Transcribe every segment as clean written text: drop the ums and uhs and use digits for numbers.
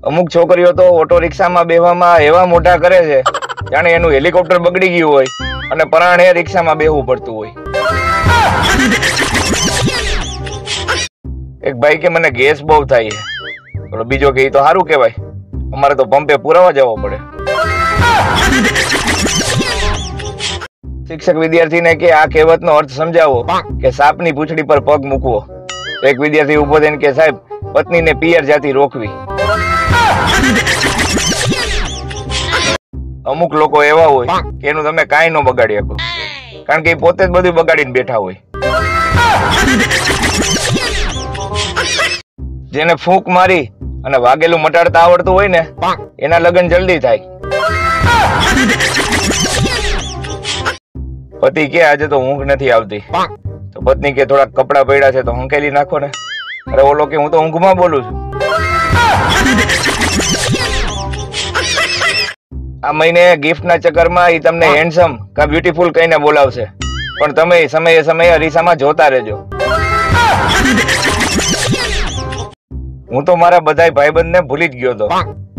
અમુક છોકરીઓ તો ઓટો રિક્ષામાં બેહવામાં એવા મોઢા કરે છે જાણે એનું હેલિકોપ્ટર બગડી ગયું હોય અને પરાણે રિક્ષામાં બેહવું પડતું હોય. એક ભાઈ કે મને ગેસ બહુ થાય છે. બીજો કે તો સારું કહેવાય, અમારે તો પંપે પુરાવા જવો પડે. શિક્ષક વિદ્યાર્થીને કે આ કહેવતનો અર્થ સમજાવો કે સાપની પૂંછડી પર પગ મૂકવો. તો એક વિદ્યાર્થી ઉભો થઈને કે સાહેબ, પત્નીને પિયર જાતિ રોકવી. અમુક લોકો એવા હોય કે એનું તમે કાંઈ ન બગાડી શકો, કારણ કે એ પોતે જ બધું બગાડીને બેઠા હોય. જેને ફૂંક મારી અને વાગેલું મટાડતા આવડતું હોય ને એના લગ્ન જલ્દી થાય. પતિ કે આજે તો ઊંઘ નથી આવતી, તો પત્ની કે થોડા કપડા પડ્યા છે તો હંકેલી નાખો ને. અરે ઓલો કે હું તો ઊંઘમાં બોલું છું. આ મહિને ગિફ્ટના ચક્કરમાં ઈ તમને હેન્ડસમ કા બ્યુટીફુલ કહીને બોલાવશે, પણ તમે સમયે સમયે અરીસામાં જોતા રહેજો. હું તો મારા બધા ભાઈબંધને ભૂલી જ ગયો હતો,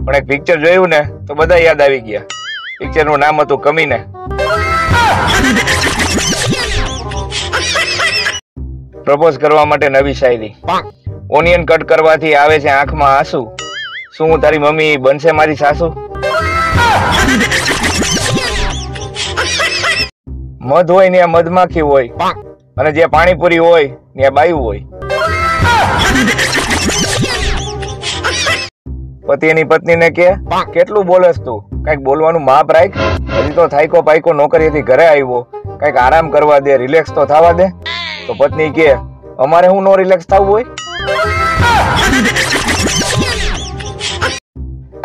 પણ એક પિક્ચર જોયું ને તો બધા યાદ આવી ગયા. પિક્ચરનું નામ હતું કમીને. પ્રપોઝ કરવા માટે નવી શાયરી. ઓનિયન કટ કરવાથી આવે છે આંખમાં આંસુ, શું તારી મમ્મી બનશે મારી સાસુ? મધ હોય ને મધમાખી હોય, અને જ્યાં પાણીપુરી હોય ત્યાં બાયું હોય. પતિ એની પત્નીને કે કેટલું બોલસ તું, કઈક બોલવાનું માપ રાખ. હજી તો થાયકો પાયકો નોકરીથી ઘરે આવ્યો, કઈક આરામ કરવા દે, રિલેક્સ તો થવા દે. તો પત્ની કે અમારે હું નો રિલેક્સ થવું હોય?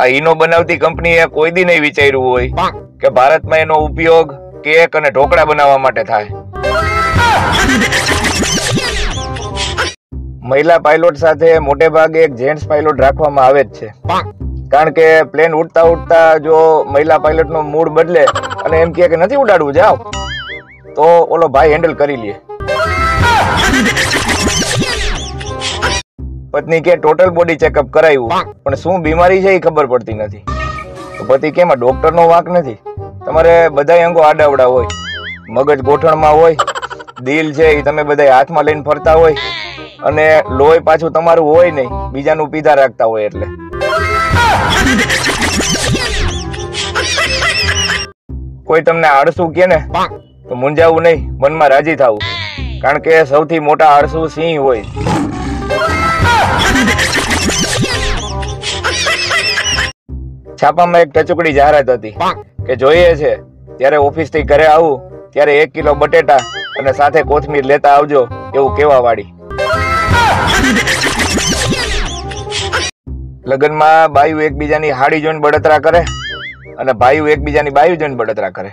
આ ઈનો બનાવતી કંપનીએ કોઈ દી નહીં વિચાર્યું હોય કે ભારતમાં એનો ઉપયોગ કેક અને ઢોકળા બનાવવા માટે થાય. મહિલા પાયલોટ સાથે મોટે ભાગે એક જેન્ટ્સ પાયલોટ રાખવામાં આવે જ છે, કારણ કે પ્લેન ઉડતા ઉડતા જો મહિલા પાયલોટનો મૂડ બદલે અને એમ કહે કે નથી ઉડાડવું જાઓ, તો ઓલો ભાઈ હેન્ડલ કરી લે. પત્ની કે ટોટલ બોડી ચેકઅપ કરાવ્યું, પણ શું બીમારી છે એ ખબર પડતી નથી. તો પતિ કે એમાં ડોક્ટરનો વાંક નથી, તમારે બધા અંગો આડાવડા હોય, મગજ ગોઠણમાં હોય, દિલ છે એ તમે બધા હાથમાં લઈને ફરતા હોય, અને લોહી પાછું તમારું હોય નહીં, બીજાનું પીધા રાખતા હોય. એટલે કોઈ તમને આળસુ કે ને તો મૂંઝાવું નહીં, મનમાં રાજી થવું, કારણ કે સૌથી મોટા આળસુ સિંહ હોય. છાપામાં એક ટચુકડી જાહેરાત હતી કે જોઈએ છે ત્યારે ઓફિસ થી ઘરે આવું ત્યારે 1 કિલો બટેટા અને સાથે કોથમીર લેતા આવજો, એવું કેવા વાળી. લગ્નમાં બાયુ એકબીજાની હાડી જોઈને બળતરા કરે અને ભાઈઓ એકબીજાની બાયુ જોઈને બળતરા કરે.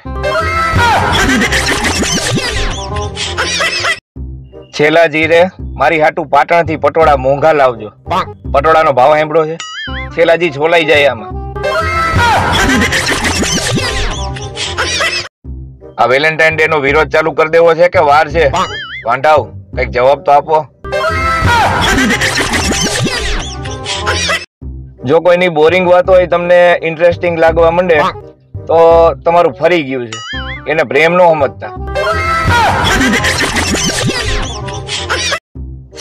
છેલ્લાજી રે મારી હાટુ પાટણ થી પટોળા મોંઘા લાવજો. પટોળાનો ભાવ સાંભળો છે? છેલ્લાજી છોલાઈ જાય આમાં. આ વેલેન્ટાઇન ડે નો વિરોધ ચાલુ કરી દેવો છે કે વાર છે? વાંઢાવ કઈક જવાબ તો આપો. જો કોઈની બોરિંગ વાત હોય તમને ઇન્ટરેસ્ટિંગ લાગવા માંડે તો તમારું ફરી ગયું છે, એને પ્રેમ નો સમજતા.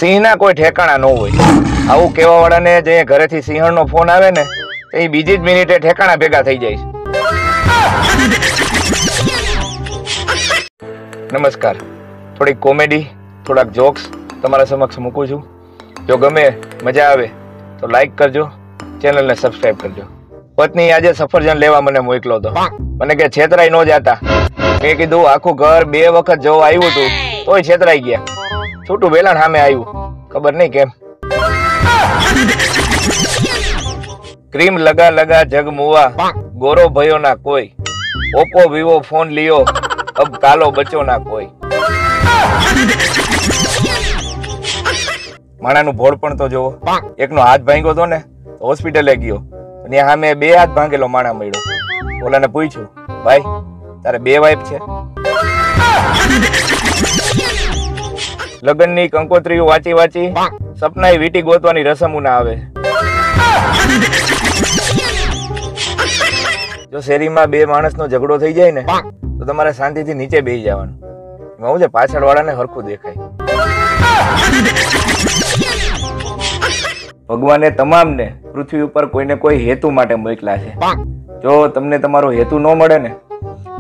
સિંહના કોઈ ઠેકાણા ન હોય. આવું કેવા વાળાને જે ઘરેથી સિંહણનો ફોન આવે ને એ બીજી જ મિનિટે ઠેકાણા ભેગા થઈ જાય છે. નમસ્કાર, થોડીક કોમેડી, થોડાક જોક્સ તમારા સમક્ષ મૂકું છું. જો ગમે, મજા આવે તો લાઈક કરજો, ચેનલને સબસ્ક્રાઇબ કરજો. પત્ની આજે સફરજન લેવા મને મોકલો હતો. મને કે છેતરાઈ ન જાતા. મેં કીધું આખું ઘર 2 વખત જોવા આવ્યું હતું તોય છેતરાઈ ગયા. છૂટું વેલાણ સામે આવ્યું, ખબર નહીં કેમ. ક્રીમ લગા લગા જગ મુવા, ગોરો ભયો ના કોઈ, ઓપ્પો વિવો ફોન લિયો, અબ કાલો બચો ના કોઈ. માણાનું ભોળ પણ તો જોવો. એકનો હાથ ભાંગ્યો હતો ને હોસ્પિટલે ગયો, ત્યાં સામે 2 હાથ ભાંગેલો માણા મળ્યો. ઓલાને પૂછ્યું, ભાઈ તારે 2 વાઈફ છે? લગ્નની કંકોત્રીઓ વાંચી વાંચી સપનાએ વીટી ગોતવાની રસમ ના આવે. જો શેરીમાં બે માણસનો ઝઘડો થઈ જાય ને તો તમારે શાંતિથી નીચે બેસી જવાનું. એમાં હું છે, પાછળ વાળાને હરખું દેખાય. ભગવાને તમામને પૃથ્વી ઉપર કોઈને કોઈ હેતુ માટે મોકલા છે. જો તમને તમારો હેતુ ન મળે ને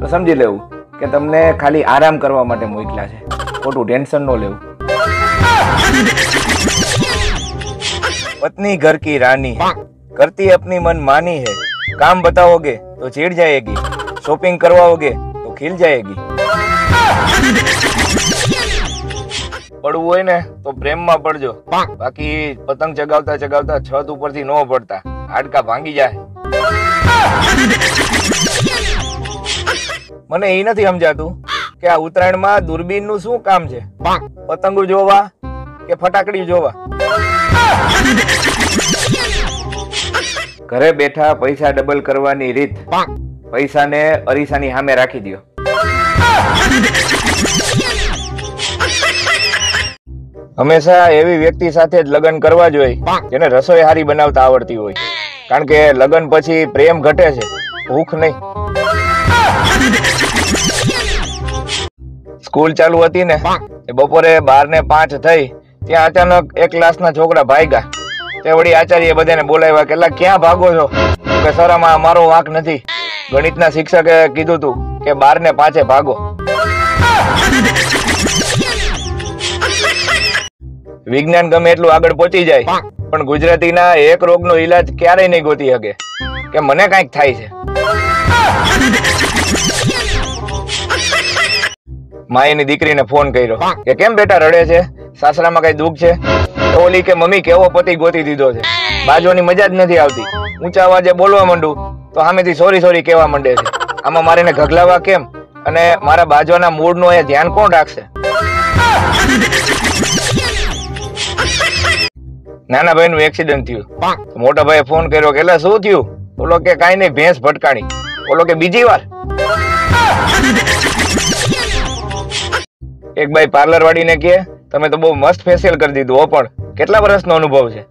તો સમજી લેવું કે તમને ખાલી આરામ કરવા માટે મોકલા છે. ખોટું ટેન્શન ન લેવું. पत्नी घर की रानी है, करती अपनी मन मानी है, काम बताओगे तो चिढ़ जाएगी, शॉपिंग करवाओगे तो खिल जाएगी. પડવું હોય ને તો પ્રેમમાં પડજો, બાકી પતંગ ચગાવતા ચગાવતા છત ઉપરથી ન પડતા, હાડકા ભાંગી જાય. મને એ નથી સમજાતું કે આ ઉત્તરાયણમાં દૂરબીન નું શું કામ છે? પતંગો જોવા કે ફટાકડી જોવા? ઘરે બેઠા પૈસા ડબલ કરવાની રીત, પૈસાને અરીસાની સામે રાખી દો. હંમેશા એવી વ્યક્તિ સાથે જ લગ્ન કરવા જોઈએ જેને રસોઈ હારી બનાવતા આવડતી હોય, કારણ કે લગ્ન પછી પ્રેમ ઘટે છે, ભૂખ નહીં. સ્કૂલ ચાલુ હતી ને એ બપોરે 12:05 થઈ, ત્યાં અચાનક એક ક્લાસના છોકરા ભાગ્યા. તે વળી આચાર્ય બધાને બોલાવ્યા કે લા ક્યાં ભાગો છો? કે સર આમાં મારો વાંક નથી, ગણિતના શિક્ષકે કીધું તું કે 12:05 ભાગો. વિજ્ઞાન ગમે એટલું આગળ પહોંચી જાય પણ ગુજરાતીના એક રોગનો ઈલાજ ક્યારેય નહીં ગોતી શકે કે મને કંઈક થાય છે. માયની દીકરીને ફોન કર્યો કે કેમ બેટા રડે છે, સાસરામાં કઈ દુઃખ છે? તો ઓલી કે મમ્મી કેવો પતિ ગોતી દીધો છે, બાજુની મજા જ નથી આવતી. ઊંચા અવાજે બોલવા માંડું તો સામેથી સોરી સોરી કહેવા માંડે છે. આમાં મારે એને ઘગલાવા કેમ? અને મારા બાજુના મૂડનું એ ધ્યાન કોણ રાખશે? નાના ભાઈ નું એક્સિડન્ટ થયું. મોટા ભાઈએ ફોન કર્યો કે એટલે શું થયું? ઓલો કે કાંઈ નહીં, ભેંસ ભટકાણી. ઓલો કે બીજી વાર? એક ભાઈ પાર્લર વાળીને કે તમે તો બહુ મસ્ત ફેશિયલ કરી દીધું હો, પણ કેટલા વર્ષનો અનુભવ છે?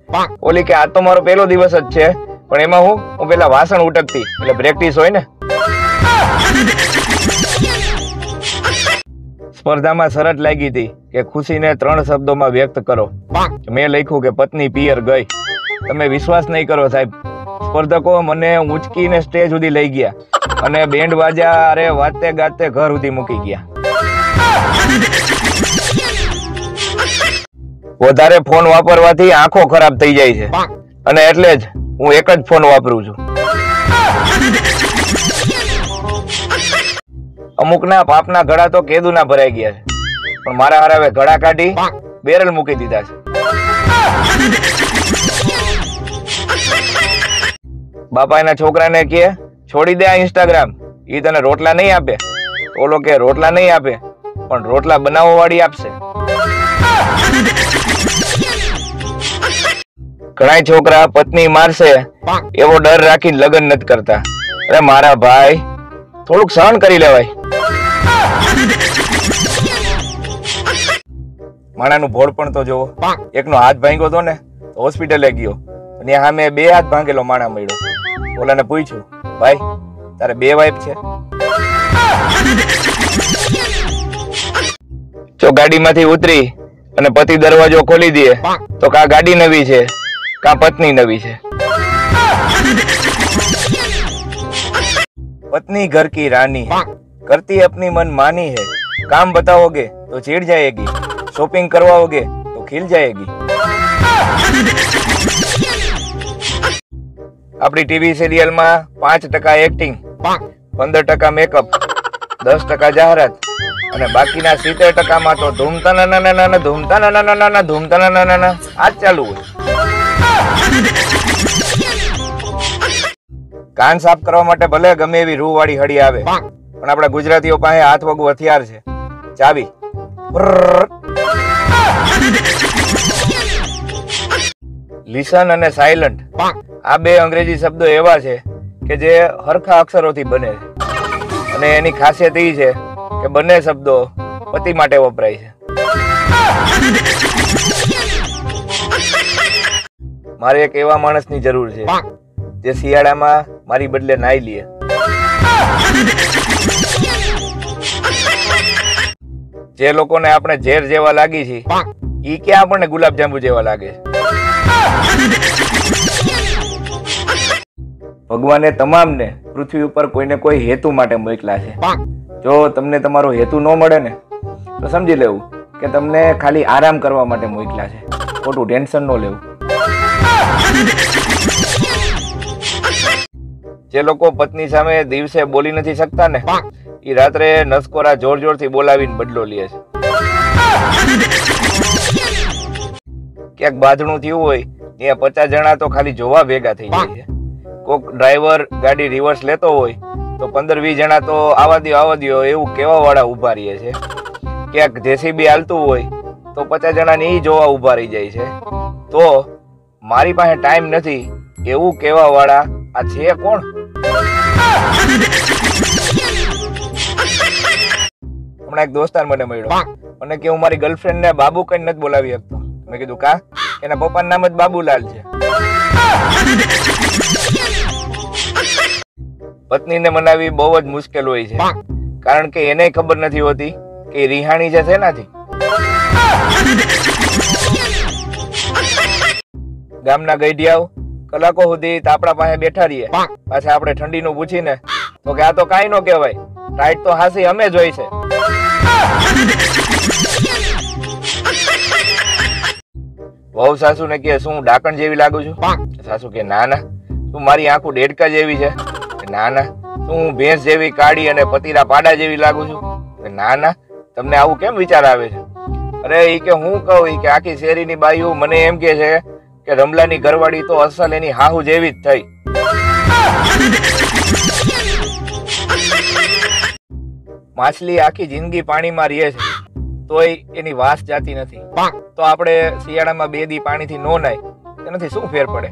ઓલી કે આ તો મારો પહેલો દિવસ જ છે, પણ એમાં હું પેલા વાસણ ઉટકતી, એટલે પ્રેક્ટિસ હોય ને. સ્પર્ધામાં શરત લાગી હતી કે ખુશીને 3 શબ્દોમાં વ્યક્ત કરો. મેં લખ્યું કે પત્ની પિયર ગઈ. તમે વિશ્વાસ નહીં કરો સાહેબ, સ્પર્ધકો મને ઊંચકીને સ્ટેજ સુધી લઈ ગયા અને બેન્ડ વાજા અરે વાતે ગાતે ઘર સુધી મૂકી ગયા. વધારે ફોન વાપરવાથી આંખો ખરાબ થઈ જાય છે અને એટલે જ હું એક જ ફોન વાપરું છું. અમુકના પાપના ઘડા તો કેદુના ભરાઈ ગયા છે, પણ મારા હારે ઘડા કાઢી બેરલ મૂકી દીધા છે. બાપા એના છોકરાને કે છોડી દે આ ઇન્સ્ટાગ્રામ, ઈ તને રોટલા નહીં આપે. ઓલો કે રોટલા નહીં આપે પણ રોટલા બનાવવા વાળી આપશે. ઘણા છોકરા પત્ની મારશે એવો ડર રાખીને લગ્ન નથી કરતા. અરે મારા ભાઈ, થોડુંક સહન કરી લેવાય. માણાનું ભોળ પણ તો જોવો. એકનો હાથ ભાંગ્યો હતો ને તો હોસ્પિટલે ગયો અને સામે 2 હાથ ભાંગેલો માણા મળ્યો. ઓલાને પૂછ્યું, ભાઈ તારે 2 વાઈફ છે? જો ગાડીમાંથી ઉતરી અને પતિ દરવાજો ખોલી દે તો કા ગાડી નવી છે કા પત્ની નવી છે. पत्नी घर की रानी है, करती अपनी मन मानी है, काम बताओगे तो चिढ़ जाएगी, शॉपिंग करवाओगे तो खिल जाएगी. આપણી ટીવી સિરિયલ માં 5% એક્ટિંગ, 15% મેકઅપ, 10% જાહેરાત અને બાકીના 70% માં તો ધૂમતા આ જ ચાલુ હોય. કાન સાફ કરવા માટે ભલે ગમે એવી રૂ વાળી હળી આવે, પણ આપણા ગુજરાતીઓ પાસે હાથ વગું હથિયાર છે, ચાવી. લિસન અને સાયલન્ટ આ 2 અંગ્રેજી શબ્દો એવા છે કે જે હરખા અક્ષરોથી બને છે અને એની ખાસિયત એ છે કે બંને શબ્દો પતિ માટે વપરાય છે. મારે એક એવા માણસની જરૂર છે જે શિયાળામાં મારી બદલે નાઈ લે. જે લોકોને આપણે ઝેર જેવા લાગી છે ઈ ક્યાં આપણને ગુલાબજાંબુ જેવા લાગે છે? ભગવાને તમામને પૃથ્વી ઉપર કોઈને કોઈ હેતુ માટે મોકલા છે. જો તમને તમારો હેતુ ન મળે ને તો સમજી લેવું કે તમને ખાલી આરામ કરવા માટે મોકલા છે. ખોટું ટેન્શન ન લેવું. જે લોકો પત્ની સામે દિવસે બોલી નથી શકતા ને એ રાત્રે નસકોરા જોર જોરથી બોલાવીને બદલો લે છે. ક્યાંક બાંધણું થયું હોય ત્યાં 50 જણા તો ખાલી જોવા ભેગા થઈ જાય છે. કોક ડ્રાઈવર ગાડી રિવર્સ લેતો હોય તો 15-20 જણા તો આવા દ્યો એવું કેવા વાળા ઉભા રહે છે. ક્યાંક જેસીબી હાલતું હોય તો 50 જણા ને જોવા ઉભા રહી જાય છે. તો મારી પાસે ટાઈમ નથી એવું કેવા વાળા આ છે કોણ? હમણાં એક દોસ્તાર મને મળ્યો, મને કે હું મારી ગર્લફ્રેન્ડ ને બાબુ કઈ નથી બોલાવી શકતો. મેં કીધું કા? એના પપ્પાનું નામ જ બાબુલાલ છે. પત્નીને મનાવી બહુ જ મુશ્કેલ હોય છે, કારણ કે એને ખબર નથી હોતી કે રિહાણી છે શેનાથી. ગામના ગઈઢિયાઓ કલાકો સુધી તાપડા પાસે બેઠા રહીએ, પાછા આપણે ઠંડીનું પૂછીને તો કે આ તો કાંઈ નો કહેવાય, ટાઈટ તો હાસી અમે જ હોય છે. વહુ સાસુ ને કે શું ડાકણ જેવી લાગુ છું? સાસુ કે ના ના. શું મારી આંખો ડેડકા જેવી છે? ના ના. શું ભેંસ જેવી કાળી અને પતીરા પાડા જેવી લાગુ છું? ના ના. તમને આવું કેમ વિચાર આવે છે? અરે ઈ કે હું કહું ઈ કે આખી શેરીની બાઈઓ મને એમ કે છે કે રમલાની ઘરવાળી તો અસલ એની હાહુ જેવી જ થઈ. માછલી આખી જિંદગી પાણીમાં રહે છે તોય એની વાસ જાતી નથી. તો આપણે શિયાળામાં 2 દી પાણીથી નો નાય તેનાથી શું ફેર પડે?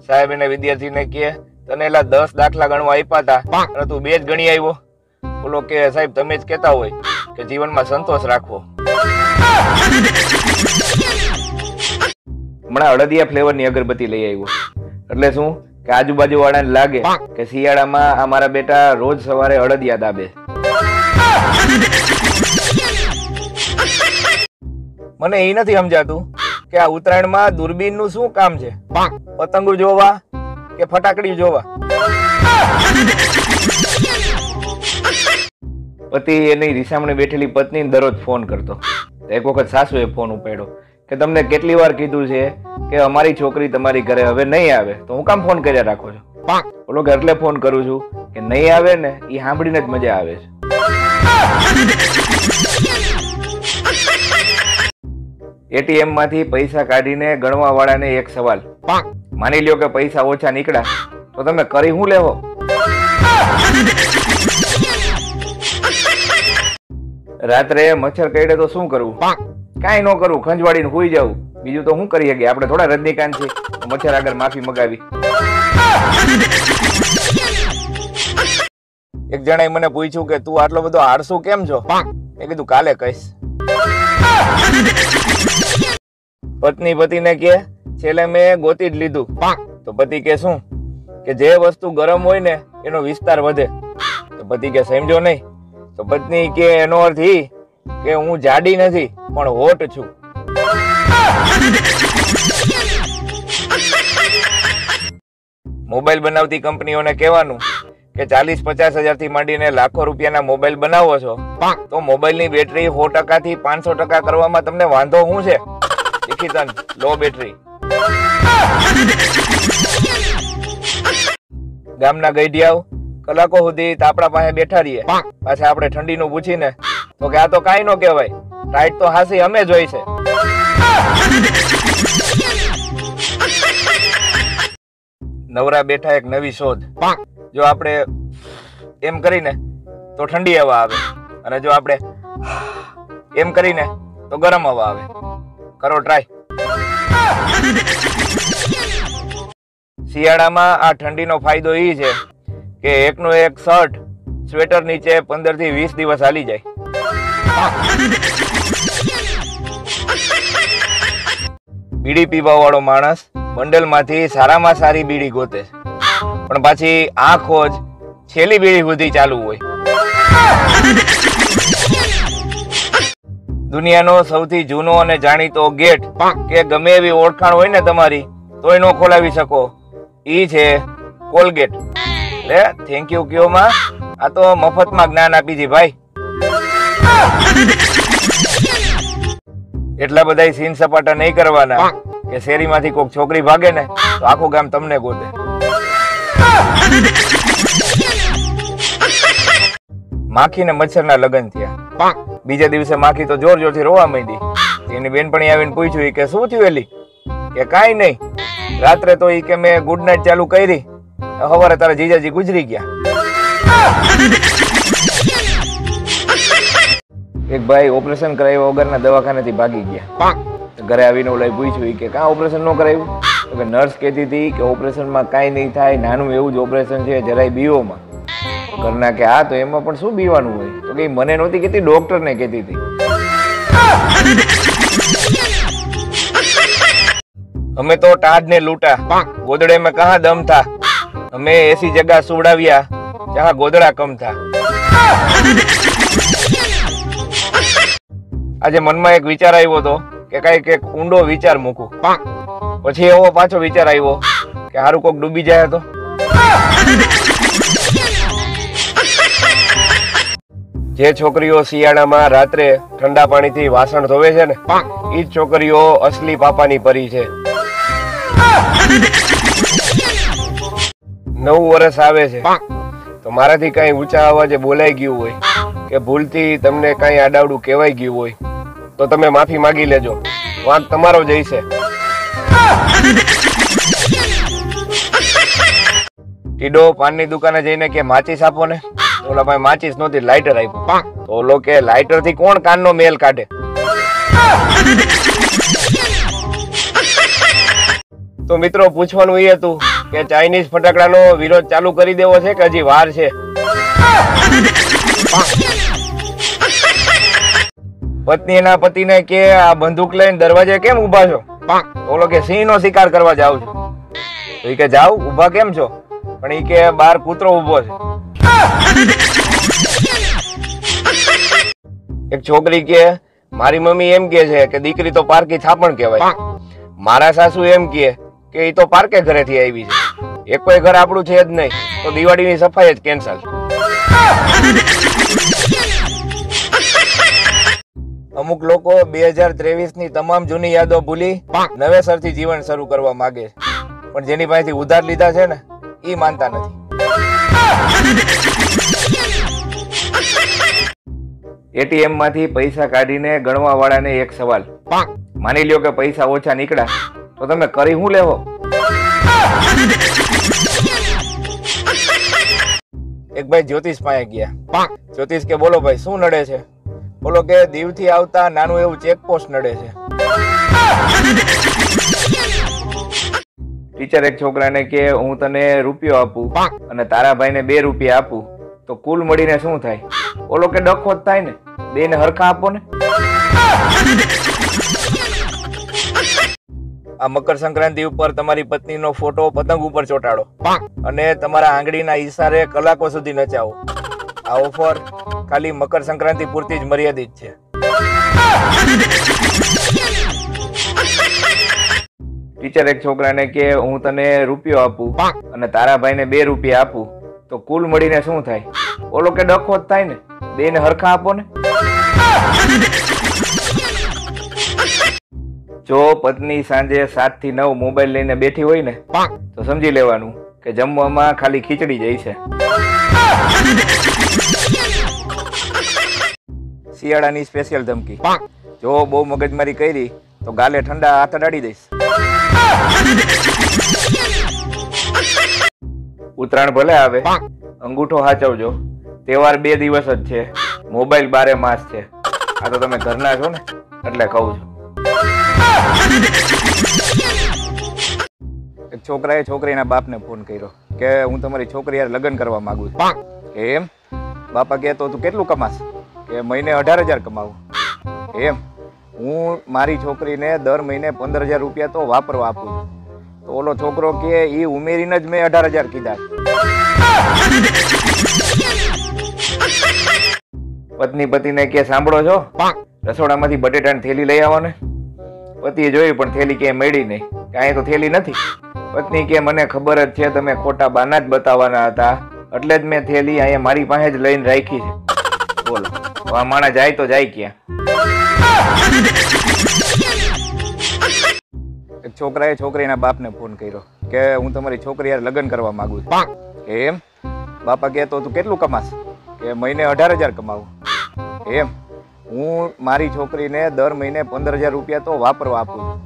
સાહેબ એને વિદ્યાર્થીને કહે તને એલા 10 દાખલા ગણવા આપ્યા હતા અને તું 2 જ ગણી આવ્યો. બોલો કે સાહેબ તમે જ કહેતા હોય કે જીવનમાં સંતોષ રાખવો. હમણાં અડદિયા ફ્લેવરની અગરબત્તી લઈ આવ્યો. એટલે શું કે આજુબાજુ વાળાને લાગે કે શિયાળામાં આ મારા બેટા રોજ સવારે અડદિયા દાબે. મને એ નથી સમજાતું કે આ ઉત્તરાયણમાં દૂરબીન નું શું કામ છે? પતંગો જોવા કે ફટાકડી જોવા? પતિ એની રીસામણે બેઠેલી પત્ની દરરોજ ફોન કરતો. એક વખત સાસુએ ફોન ઉપાડ્યો કે તમને કેટલી વાર કીધું છે કે અમારી છોકરી તમારી ઘરે હવે નહીં આવે તો હું કામ ફોન કર્યા રાખો છો? બોલો કે એટલે ફોન કરું છું કે નહીં આવે ને એ સાંભળીને જ મજા આવે છે. એટીએમ માંથી પૈસા કાઢીને ગણવા વાળાને એક સવાલ. માની લ્યો કે પૈસા ઓછા નીકળ્યા તો તમે કરી શું લેવો? રાત્રે મચ્છર કરડે તો શું કરવું? કાંઈ ન કરવું, ખંજવાડીને સુઈ જવું. બીજું તો શું કરી શકીએ આપણે? થોડા રજનીકાંત છે મચ્છર આગળ માફી મગાવી. એક જણાએ મને પૂછ્યું કે તું આટલો બધો આળસુ કેમ છો? મેં કીધું કાલે કહીશ. પત્ની પતિને કે છેલ્લે મેં ગોતી જ લીધું. તો પતિ કે શું કે જે વસ્તુ ગરમ હોય ને એનો વિસ્તાર વધે. તો પતિ કે સમજો નહીં. તો પત્ની કે એનો અર્થ ઈ કે હું જાડી નથી પણ હોટ છું. મોબાઈલ બનાવતી કંપનીઓને કહેવાનું કે 40-50 હજારથી માંડીને લાખો રૂપિયાના મોબાઈલ બનાવો છો તો મોબાઈલની બેટરી 100% થી 500% કરવામાં તમને વાંધો શું છે? દીખીતન લો બેટરી. ગામના ગઈઢિયાઓ કલાકો સુધી તાપડા પાસે બેઠા રહીએ, પાછા આપણે ઠંડીનું પૂછીને તો કે આ તો કાંઈ નો કહેવાય, ટાઈટ તો હાસી અમે જ હોય છે. નવરા બેઠા એક નવી શોધ. જો આપણે એમ કરીને તો ઠંડી હવા આવે અને જો આપણે એમ કરીને તો ગરમ હવા આવે. કરો ટ્રાય. શિયાળામાં આ ઠંડીનો ફાયદો એ છે કે એકનો એક શર્ટ સ્વેટર નીચે 15 થી 20 દિવસ હાલી જાય. બીડી પીવા વાળો માણસ બંડલમાંથી સારામાં સારી બીડી ગોતે છે, પણ પાછી આ ખોજ છેલ્લી બીડી સુધી ચાલુ હોય. દુનિયાનો સૌથી જૂનો અને જાણીતો ગેટ કે ગમે એવી ઓળખાણ હોય ને તમારી તોય ન ખોલાવી શકો, ઈ છે કોલગેટ. લે થેન્ક યુ કયો માં, આ તો મફતમાં જ્ઞાન આપી છે ભાઈ. એટલા બધા સીન સપાટા નહીં કરવાના કે શેરીમાંથી કોઈક છોકરી ભાગે ને તો આખું ગામ તમને ગોતે. માખી ને મચ્છર ના લગ્ન થયા. બીજા દિવસે માખી તો જોર જોરથી રોવા માંડી. એની બેનપણી આવીને પૂછ્યું કે શું થયું એલી? કે કાઈ નહીં, રાત્રે તો ઈ કે મેં ગુડ નાઈટ ચાલુ કરી, સવારે તારા જીજાજી ગુજરી ગયા. એક ભાઈ ઓપરેશન કરાવ્યા વગરના દવાખાનેથી ભાગી ગયા. ઘરે આવીને ઓલા પૂછ્યું કે કાં ઓપરેશન ન કરાવ્યું? તો કે નર્સ કહેતી હતી કે ઓપરેશનમાં કાંઈ નહીં થાય, નાનું એવું જ ઓપરેશન છે, જરાય બીઓમાં. ઘરના કે હા તો એમાં પણ શું બીવાનું હોય? તો કે મને નહોતી કહેતી, ડોક્ટરને કહેતી હતી. અમે તો ટાઢ ને લૂટા, ગોદડે में कहाँ दम था, અમે ऐसी जगह सुवડાવ્યા जहाँ ગોદડા કમ था. આજે મનમાં એક વિચાર આવ્યો હતો કે કઈક એક ઊંડો વિચાર મૂકું. પછી એવો પાછો વિચાર આવ્યો કે હારું કોક ડૂબી જાય તો. જે છોકરીઓ શિયાળામાં રાત્રે ઠંડા પાણીથી વાસણ ધોવે છે ને, એ જ છોકરીઓ અસલી પાપાની પરી છે. નવું વર્ષ આવે છે તો મારાથી કઈ ઊંચા અવાજે બોલાઈ ગયું હોય કે ભૂલથી તમને કઈ આડાવડું કહેવાય ગયું હોય તો તમે માફી માંગી લેજો, વાંક તમારો જ હશે. ટીડો પાનની દુકાને જઈને કે માચીસ આપો ને, ઓલા ભાઈ માચીસ નહોતી, લાઇટર આપ્યું. તો ઓલો કે લાઇટર થી કોણ કાનનો મેલ કાઢે? તો મિત્રો પૂછવાનું એ હતું કે ચાઇનીઝ ફટાકડાનો વિરોધ ચાલુ કરી દેવો છે કે હજી વાર છે? પત્ની એના પતિને કે આ બંદૂક લઈને દરવાજે કેમ ઉભા છો? ઓલો કે સિંહ નો શિકાર કરવા જાવ છું. તો ઈ કે જાવ, ઉભા કેમ છો? પણ ઈ કે બહાર કૂતરો ઉભો છે. એક છોકરી કે મારી મમ્મી એમ કે છે કે દીકરી તો પારકી થાપણ કહેવાય. મારા સાસુ એમ કે ઈ તો પારકે ઘરેથી આવી છે. એક કોઈ ઘર આપણું છે જ નહીં તો દિવાળીની સફાઈ જ કેન્સલ. અમુક લોકો 2023 ની તમામ જૂની યાદો ભૂલી નવેસરથી જીવન શરૂ કરવા માંગે છે, પણ જેની પાસેથી ઉધાર લીધા છે ને ઈ માનતા નથી. એટીએમ માંથી પૈસા કાઢીને ગણવા વાળાને એક સવાલ. માની લ્યો કે પૈસા ઓછા નીકળ્યા તો તમે કરી શું લેવો? એક ભાઈ જ્યોતિષ પાસે ગયા. જ્યોતિષ કે બોલો ભાઈ શું નડે છે? બોલો કે દીવથી આવતા નાનું એવું ચેકપોસ્ટ નડે છે. ટીચર એક છોકરાને કે હું તને રૂપિયો આપું અને તારા ભાઈને 2 રૂપિયા આપું તો કુલ મળીને શું થાય? બોલો કે ડખો જ થાય ને, 2 ને હરખા આપો ને. આ મકર સંક્રાંતિ ઉપર તમારી પત્નીનો ફોટો પતંગ ઉપર ચોંટાડો અને તમારા આંગળીના ઈશારે કલાકો સુધી નચાવો. આ ઓફર ખાલી મકર સંક્રાંતિ પૂરતી જ મર્યાદિત છે. ટીચર એક છોકરાને કે હું તને રૂપિયો આપું અને તારા ભાઈને 2 રૂપિયા આપું તો કુલ મળીને શું થાય? બોલો કે ડખો જ થાય ને, 2 ને હરખા આપો ને. જો પત્ની સાંજે 7 થી 9 મોબાઈલ લઈને બેઠી હોય ને તો સમજી લેવાનું કે જમવામાં ખાલી ખીચડી જ છે. શિયાળાની સ્પેશિયલ ધમકી. જો બહુ મગજમારી કરી તો ગાલે ઠંડા હાથ અડાડી દઈશ. ઉત્તરાયણ ભલે આવે, અંગૂઠો હાચવજો. તહેવાર 2 દિવસ જ છે, મોબાઈલ 12 માસ છે. આ તો તમે ઘરના છો ને એટલે કહું છું. એક છોકરાએ છોકરીના બાપને ફોન કર્યો કે હું તમારી છોકરી યાર લગ્ન કરવા માંગુ છું. એમ? બાપા કે તો તું કેટલું કમાશ? કે મહિને 18,000 કમાવું. એમ? હું મારી છોકરીને દર મહિને 15,000 રૂપિયા તો વાપરવા આપું છું. તો ઓલો છોકરો કે ઈ ઉમેરીને જ મેં 18,000 કીધા. પત્ની પતિને કે સાંભળો છો, રસોડામાંથી બટેટાની થેલી લઈ આવો ને. પતિએ જોયું પણ થેલી ક્યાંય મળી નહીં, કાંઈ તો થેલી નથી. પત્ની કે મને ખબર જ છે તમે ખોટા બાના જ બતાવવાના હતા, એટલે જ મેં થેલી અહીંયા મારી પાસે જ લઈને રાખી છે. બોલો, આ માણા જાય તો જાય ક્યાં? એક છોકરાએ છોકરીના બાપને ફોન કર્યો કે હું તમારી છોકરી યાર લગ્ન કરવા માંગુ છું. એમ? બાપા કે તો તું કેટલું કમાશ? કે મહિને 18,000 કમાવું. એમ? હું મારી છોકરીને દર મહિને 15,000 રૂપિયા તો વાપરવા આપું છું.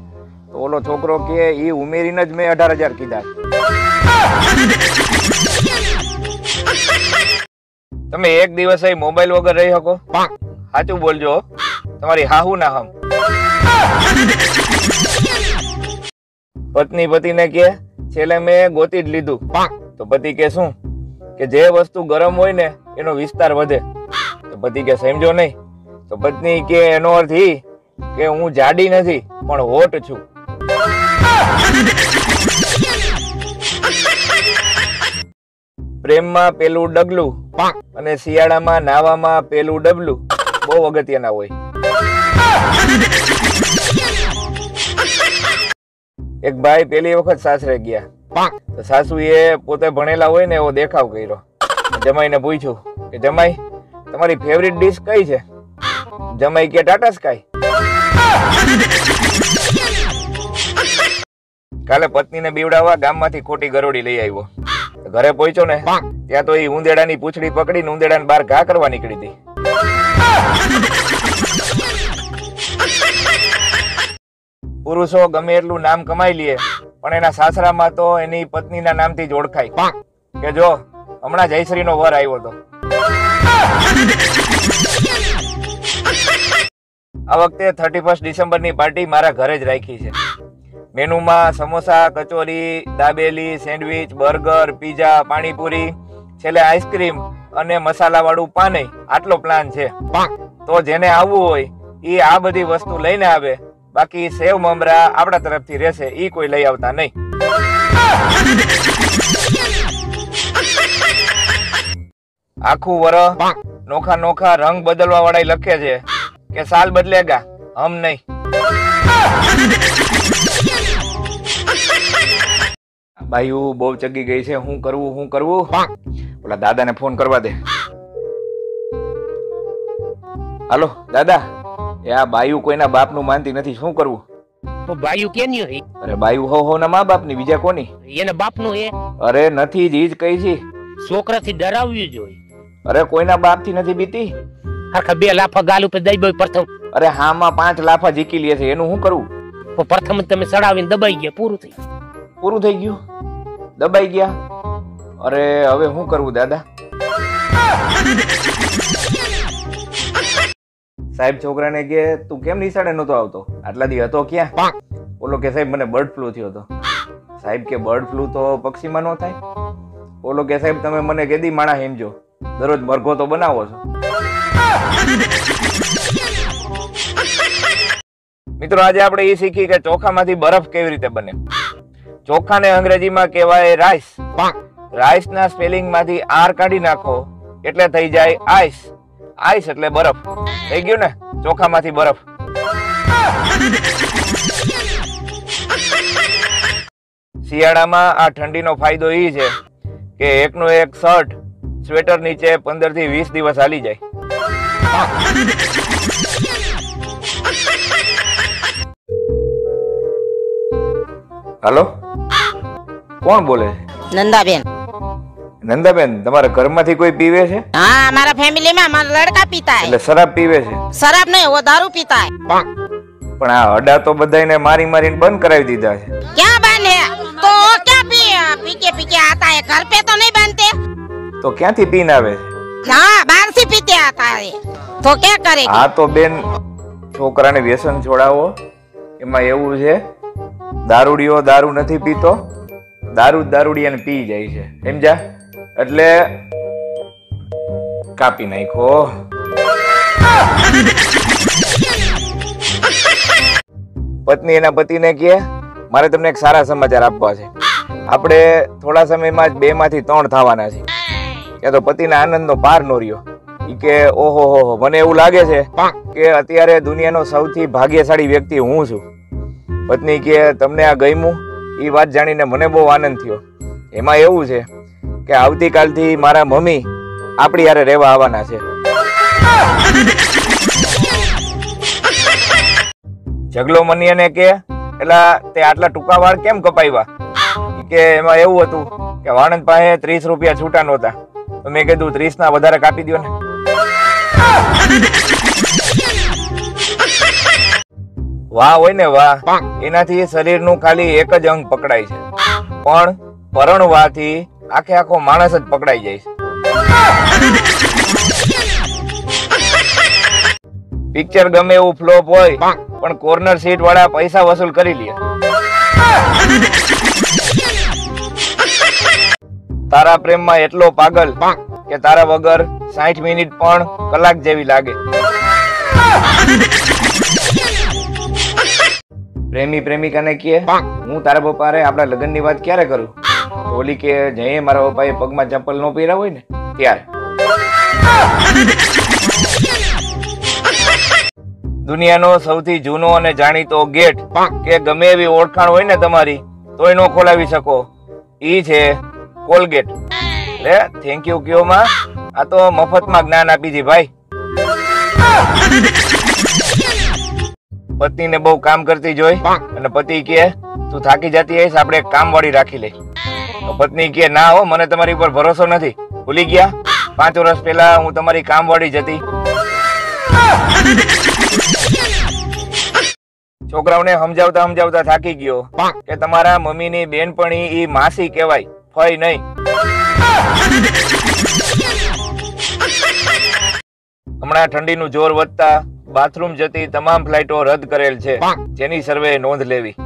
તો ઓલો છોકરો કે ઈ ઉમેરીને જ મેં 18,000 કીધા. તમે એક દિવસ મોબાઈલ વગર રહી શકો? સાચું બોલજો, તમારી હાહુ ના હમ. પત્ની પતિને કે છેલ્લે મેં ગોતી જ લીધું. તો પતિ કે શું? કે જે વસ્તુ ગરમ હોય ને એનો વિસ્તાર વધે. તો પતિ કે સમજો નહીં. તો પત્ની કે એનો અર્થ ઈ કે હું જાડી નથી પણ હોટ છું. પ્રેમમાં પેલું ડગલું અને શિયાળામાં નાવામાં પેલું ડબલું બહુ અગત્યના હોય. એક ભાઈ પેલી વખત સાસરે ગયા. તો સાસુએ પોતે ભણેલા હોય ને એવો દેખાવ કર્યો. જમાઈને પૂછ્યું કે જમાઈ તમારી ફેવરિટ ડીશ કઈ છે? જમાઈ કે ટાટા સ્કાય. કાલે પત્નીને બીવડાવવા ગામમાંથી ખોટી ગરોળી લઈ આવ્યો. ઘરે પહોંચ્યો ને ત્યાં તો એ ઉંદેડાની પૂંછડી પકડીને ઉંદેડાને બહાર ઘા કરવા નીકળી હતી. પુરુષો ગમે એટલું નામ કમાઈ લે પણ એના સાસરામાં તો એની પત્નીના નામથી જ ઓળખાય. કે જો હમણાં જયશ્રીનો વર આવ્યો હતો. આ વખતે 31 ડિસેમ્બરની પાર્ટી મારા ઘરે જ રાખી છે. મેનુમાં samosa, kachori, dabeli, sandwich, burger, pizza, panipuri, છેલ્લે આઈસ્ક્રીમ અને મસાલાવાળું પાણી. આટલો પ્લાન છે. તો જેને આવવું હોય એ આ બધી વસ્તુ લઈને આવે. બાકી સેવ મમરા આપણા તરફથી રહેશે, ઈ કોઈ લઈ આવતા નહીં. આખું વરસ નોખા નોખા રંગ બદલવા વાળા લખે છે કે સાલ બદલેગા, હમ નહીં. બાયુ બહુ ચગી ગઈ છે, શું કરવું? ઓલા દાદાને ફોન કરવા દે. હાલો દાદા, એ આ બાયુ કોઈના બાપનું માનતી નથી, શું કરવું? તો બાયુ કેની હોય? અરે બાયુ હો ના મા બાપની, બીજા કોની? એના બાપનું હે? અરે નથી, જ કઈ છે. છોકરાથી ડરાવ્યું જોઈએ. અરે કોઈના બાપથી નથી બીતી. હરખા 2 લાફા ગાલ ઉપર દઈ બોય પ્રથમ. અરે હામાં 5 લાફા જીકી લે છે, એનું શું કરવું? તો પ્રથમ તમે ચડાવીને દબાઈ ગયા, પૂરું થઈ ગયું. દબાઈ ગયા. અરે હવે શું કરવું દાદા? સાહેબ છોકરાને કે તું કેમ નિશાળે નતો આવતો? આટલા દી હતો ક્યાં? ઓલો કે સાહેબ મને બર્ડ ફ્લુ થયો હતો. સાહેબ કે બર્ડ ફ્લુ તો પક્ષીમાં ન થાય. ઓલો કે સાહેબ તમે મને કેદી માણા હેમજો, દરરોજ મરઘો તો બનાવો છો. મિત્રો આજે આપણે એ શીખી કે ચોખામાંથી બરફ કેવી રીતે બને. ચોખાને અંગ્રેજીમાં કહેવાય રાઈસ. રાઈસના સ્પેલિંગમાંથી આર કાઢી નાખો એટલે થઈ જાય આઈસ. આઈસ એટલે બરફ. થઈ ગયું ને, ચોખામાંથી બરફ. શિયાળામાં આ ઠંડીનો ફાયદો એ છે કે એકનો એક શર્ટ સ્વેટર નીચે 15 થી 20 દિવસ હાલી જાય. હેલો, કોણ બોલે? નંદાબેન. નંદાબેન, તમારા ઘરમાંથી કોઈ પીવે છે? હા, हमारा फैमिली में हमारा लड़का पीता है. એટલે શરાબ पीवे છે? शराब नहीं, वो दारू पीता है. પણ આ અડા તો બધાને મારી મારીને બંધ કરાવી દીધા છે. क्या बंद है? तो क्या पी के आता है, घर पे तो नहीं बनते. તો ક્યાંથી પીને આવે છે? हाँ, बाहर से पीते आता है. तो क्या करेगी? હા તો બેન, છોકરાને વ્યસન છોડાવો. એમાં એવું છે, દારૂડિયો દારૂ નથી પીતો, દારૂ દારૂડિયાને પી જાય છે, સમજ્યા? એટલે કાપી નાખો. પત્ની એના પતિને કહે મારે તમને એક સારા સમાચાર આપવા છે. આપણે થોડા સમયમાં જ 2 માંથી 3 થવાના છે. કે તો પતિના આનંદનો પાર નો રહ્યો. ઈ કે ઓહો હો, મને એવું લાગે છે કે અત્યારે દુનિયાનો સૌથી ભાગ્યશાળી વ્યક્તિ હું છું. પત્ની કે તમને આ ગમ્યું? એ વાત જાણીને મને બહુ આનંદ થયો. એમાં એવું છે કે આવતીકાલથી મારા મમ્મી આપણી હારે રહેવા આવવાના છે. ઝગલો મનિયાને કે એલા તે આટલા ટૂંકા વાળ કેમ કપાવ્યા? કે એમાં એવું હતું કે વાણંદ પાસે 30 રૂપિયા છૂટા નહોતા, તો મેં કીધું 30 ના વધારે કાપી દો ને. વાહ હોય ને વાહ, એનાથી શરીરનું ખાલી એક જ અંગ પકડાય છે, પણ પરણવાથી આખે આખો માણસ જ પકડાઈ જાય છે. પિક્ચર ગમે એવું ફ્લોપ હોય પણ કોર્નર સીટ વાળા પૈસા વસૂલ કરી લે. તારા પ્રેમમાં એટલો પાગલ કે તારા વગર 60 મિનિટ પણ કલાક જેવી લાગે. પ્રેમી પ્રેમિકાને કહે હું તારા પપ્પા રે આપણા લગ્નની વાત ક્યારે કરું? ઓલી કે જઈએ મારા પપ્પાએ પગમાં ચપ્પલ નો પહેર્યા હોય ને ત્યારે. દુનિયાનો સૌથી જૂનો અને જાણીતો ગેટ કે ગમે એવી ઓળખાણ હોય ને તમારી તોય નો ખોલાવી શકો, ઈ છે કોલગેટ. લે થેન્ક યુ કયો માં, આ તો મફતમાં જ્ઞાન આપી દી ભાઈ. પત્નીને બહુ કામ કરતી જોઈ અને પતિ કે તું થાકી જતી હઈશ, આપણે કામ વાળી રાખી લે. તો પત્ની કે ના હો, મને તમારી ઉપર ભરોસો નથી. ભૂલી ગયા 5 વર્ષ પહેલા હું તમારી કામ વાળી જ હતી. છોકરાઓને સમજાવતા થાકી ગયો કે તમારા મમ્મીની બેનપણી ઈ માસી કહેવાય, ફઈ નહીં. હમણાં ઠંડીનું જોર વધતા બાથરૂમ જતી તમામ ફ્લાઇટો રદ કરેલ છે, જેની સર્વે નોંધ લેવી.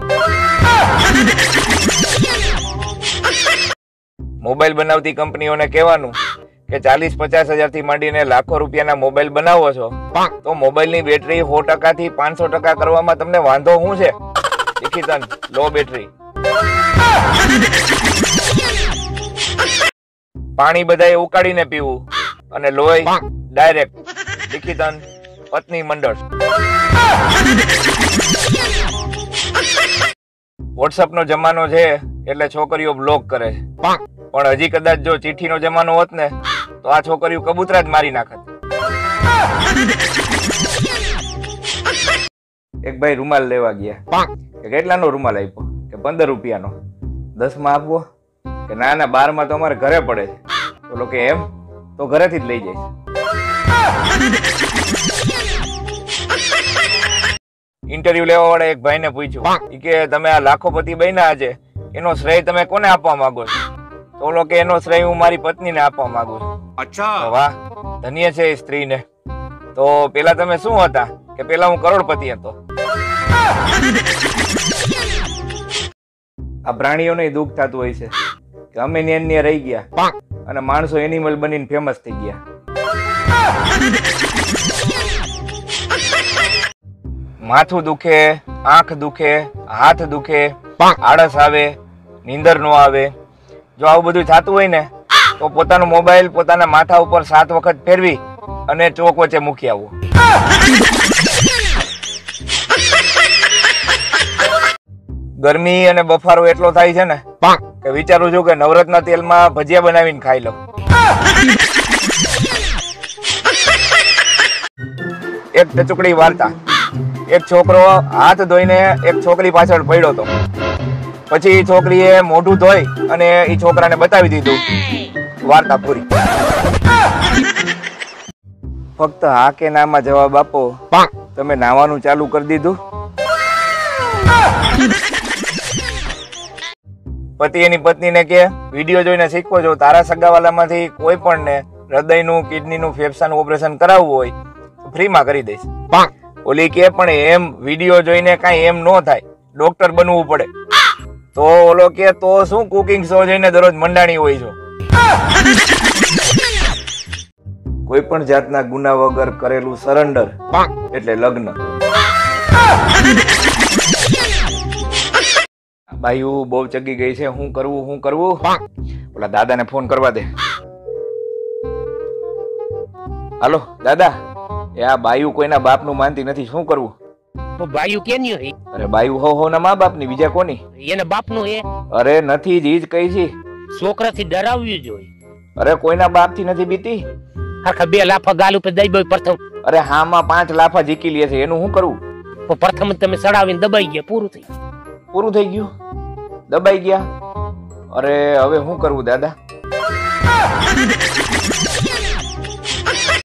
મોબાઈલ બનાવતી કંપનીઓને કહેવાનું કે 40-50 હજારથી માંડીને લાખો રૂપિયાના મોબાઈલ બનાવો છો તો મોબાઈલની બેટરી 100% થી 500% કરવામાં તમને વાંધો શું છે? નિકિતન લો બેટરી. પાણી બધાએ ઉકાળીને પીવું અને લોહી ડાયરેક્ટ. નિકિતન પત્ની મંડળ. વોટ્સઅપ નો જમાનો છે એટલે છોકરીઓ બ્લોક કરે છે, પણ હજી કદાચ જો ચિઠ્ઠીનો જમાનો હોત ને તો આ છોકરીઓ કબૂતરા જ મારી નાખત. એક ભાઈ રૂમાલ લેવા ગયા કે કેટલાનો રૂમાલ આપ્યો? કે 15 રૂપિયાનો. 10 માં આપવો? કે ના ના 12 માં તો અમારે ઘરે પડે છે. બોલો કે એમ તો ઘરેથી જ લઈ જઈશ. ઇન્ટરવ્યુ લેવા વાળા એક ભાઈને પૂછ્યું કે તમે આ લાખોપતિ બન્યા આજે, એનો શ્રેય તમે કોને આપવા માંગો છો? તો ઓલો કે એનો શ્રેય હું મારી પત્નીને આપવા માંગુ છું. અચ્છા, વાહ, ધન્ય છે એ સ્ત્રીને. તો પેલા તમે શું હતા? કે પેલા હું કરોડપતિ હતો. આ પ્રાણીઓને દુઃખ થતું હોય છે કે અમે ને રહી ગયા અને માણસો એનિમલ બનીને ફેમસ થઈ ગયા. માથું દુખે, આંખ દુખે, હાથ દુખે, આળસ આવે, નીંદર નો આવે. જો આવું બધું થતું હોય ને તો પોતાનો મોબાઈલ પોતાના માથા ઉપર 7 વખત ફેરવી અને ચોક વચ્ચે મૂકી આવવો. ગરમી અને બફારો એટલો થાય છે ને કે વિચારું છું કે નવરત્ન તેલમાં ભજીયા બનાવીને ખાઈ લઉં. એક ટચુકડી વાર્તા. એક છોકરો હાથ ધોઈને એક છોકરી પાછળ પડ્યો હતો. પછી છોકરીએ મોઢું ધોઈ અને એ છોકરાને બતાવી દીધું. વાર્તા પૂરી. ફક્ત હા કે ના માં જવાબ આપો, તમે નાવાનું ચાલુ કરી દીધું. પતિ એની પત્નીને કે વિડીયો જોઈને શીખવો છો, તારા સગાવાલામાંથી કોઈ પણ ને હૃદયનું, કિડનીનું, ફેફસાનું ઓપરેશન કરાવવું હોય તો ફ્રીમાં કરી દઈશ. ઓલી કે પણ એમ વિડીયો જોઈને કાંઈ એમ ન થાય, ડોક્ટર બનવું પડે. તો ઓલો કે તો શું કુકિંગ શો જોઈને દરરોજ મંડાણી હોય છો? કોઈ પણ જાતના ગુના વગર કરેલું સરેન્ડર એટલે લગ્ન. બાયુ બહુ ચગી ગઈ છે. શું કરવું? ઓલા દાદાને ફોન કરવા દે. હાલો દાદા, એ આ બાયુ કોઈના બાપનું માનતી નથી. શું કરવું? તો બાયુ કેની હે? અરે બાયુ હો ના મા બાપની, બીજા કોની? એને બાપનું હે? અરે નથી જ, ઈ જ કઈ છે. છોકરાથી ડરાવવી જોઈએ. અરે કોઈના બાપથી નથી બીતી. આખા 2 લાફા ગાલ ઉપર દઈ દો પ્રથમ. અરે હામાં 5 લાફા જીકી લે છે, એનું શું કરવું? તો પ્રથમ જ તમે સડાવીને દબાઈ ગયા, પૂરું થઈ ગયું. દબાઈ ગયા. અરે હવે શું કરવું દાદા?